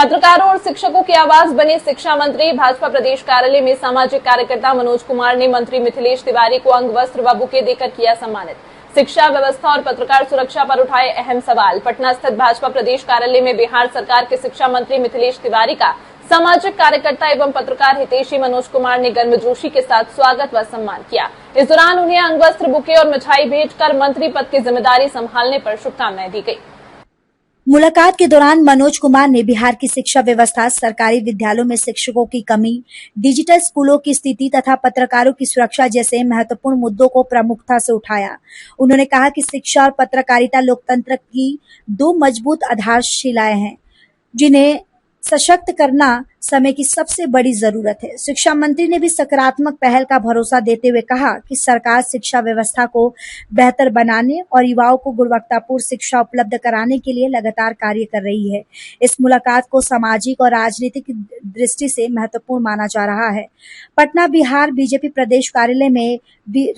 पत्रकारों और शिक्षकों की आवाज बने शिक्षा मंत्री। भाजपा प्रदेश कार्यालय में सामाजिक कार्यकर्ता मनोज कुमार ने मंत्री मिथिलेश तिवारी को अंग वस्त्र व बुके देकर किया सम्मानित। शिक्षा व्यवस्था और पत्रकार सुरक्षा पर उठाए अहम सवाल। पटना स्थित भाजपा प्रदेश कार्यालय में बिहार सरकार के शिक्षा मंत्री मिथिलेश तिवारी का सामाजिक कार्यकर्ता एवं पत्रकार हितैषी मनोज कुमार ने गर्मजोशी के साथ स्वागत व सम्मान किया। इस दौरान उन्हें अंग वस्त्र, बुके और मिठाई भेंट कर मंत्री पद की जिम्मेदारी संभालने पर शुभकामनाएं दी गई। मुलाकात के दौरान मनोज कुमार ने बिहार की शिक्षा व्यवस्था, सरकारी विद्यालयों में शिक्षकों की कमी, डिजिटल स्कूलों की स्थिति तथा पत्रकारों की सुरक्षा जैसे महत्वपूर्ण मुद्दों को प्रमुखता से उठाया। उन्होंने कहा कि शिक्षा और पत्रकारिता लोकतंत्र की दो मजबूत आधारशिलाएं हैं, जिन्हें सशक्त करना समय की सबसे बड़ी जरूरत है। शिक्षा मंत्री ने भी सकारात्मक पहल का भरोसा देते हुए कहा कि सरकार शिक्षा व्यवस्था को बेहतर बनाने और युवाओं को गुणवत्तापूर्ण शिक्षा उपलब्ध कराने के लिए लगातार कार्य कर रही है। इस मुलाकात को सामाजिक और राजनीतिक दृष्टि से महत्वपूर्ण माना जा रहा है। पटना बिहार बीजेपी प्रदेश कार्यालय में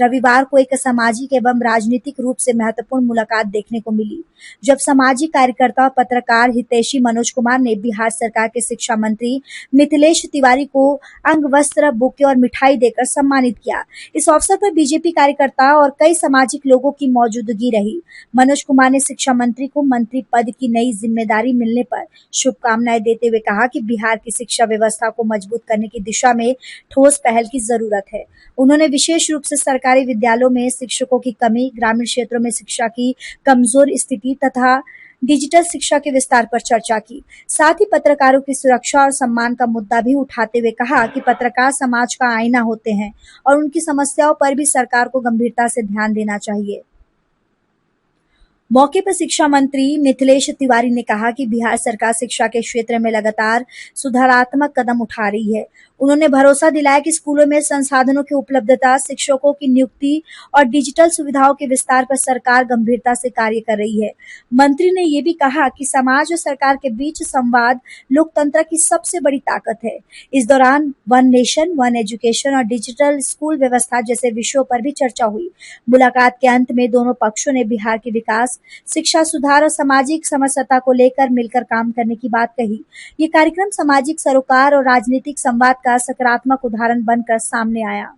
रविवार को एक सामाजिक एवं राजनीतिक रूप से महत्वपूर्ण मुलाकात देखने को मिली, जब सामाजिक कार्यकर्ता और पत्रकार हितैषी मनोज कुमार ने बिहार सरकार के शिक्षा मंत्री मिथिलेश तिवारी को अंग वस्त्र, बुके और मिठाई देकर सम्मानित किया। इस अवसर पर बीजेपी कार्यकर्ता और कई सामाजिक लोगों की मौजूदगी रही। मनोज कुमार ने शिक्षा मंत्री को मंत्री पद की नई जिम्मेदारी मिलने पर शुभकामनाएं देते हुए कहा कि बिहार की शिक्षा व्यवस्था को मजबूत करने की दिशा में ठोस पहल की जरूरत है। उन्होंने विशेष रूप से सरकारी विद्यालयों में शिक्षकों की कमी, ग्रामीण क्षेत्रों में शिक्षा की कमजोर स्थिति तथा डिजिटल शिक्षा के विस्तार पर चर्चा की। साथ ही पत्रकारों की सुरक्षा और सम्मान का मुद्दा भी उठाते हुए कहा कि पत्रकार समाज का आईना होते हैं और उनकी समस्याओं पर भी सरकार को गंभीरता से ध्यान देना चाहिए। मौके पर शिक्षा मंत्री मिथिलेश तिवारी ने कहा कि बिहार सरकार शिक्षा के क्षेत्र में लगातार सुधारात्मक कदम उठा रही है। उन्होंने भरोसा दिलाया कि स्कूलों में संसाधनों की उपलब्धता, शिक्षकों की नियुक्ति और डिजिटल सुविधाओं के विस्तार पर सरकार गंभीरता से कार्य कर रही है। मंत्री ने ये भी कहा कि समाज और सरकार के बीच संवाद लोकतंत्र की सबसे बड़ी ताकत है। इस दौरान वन नेशन, वन एजुकेशन और डिजिटल स्कूल व्यवस्था जैसे विषयों पर भी चर्चा हुई। मुलाकात के अंत में दोनों पक्षों ने बिहार के विकास, शिक्षा सुधार और सामाजिक समरसता को लेकर मिलकर काम करने की बात कही। ये कार्यक्रम सामाजिक सरोकार और राजनीतिक संवाद का सकारात्मक उदाहरण बनकर सामने आया।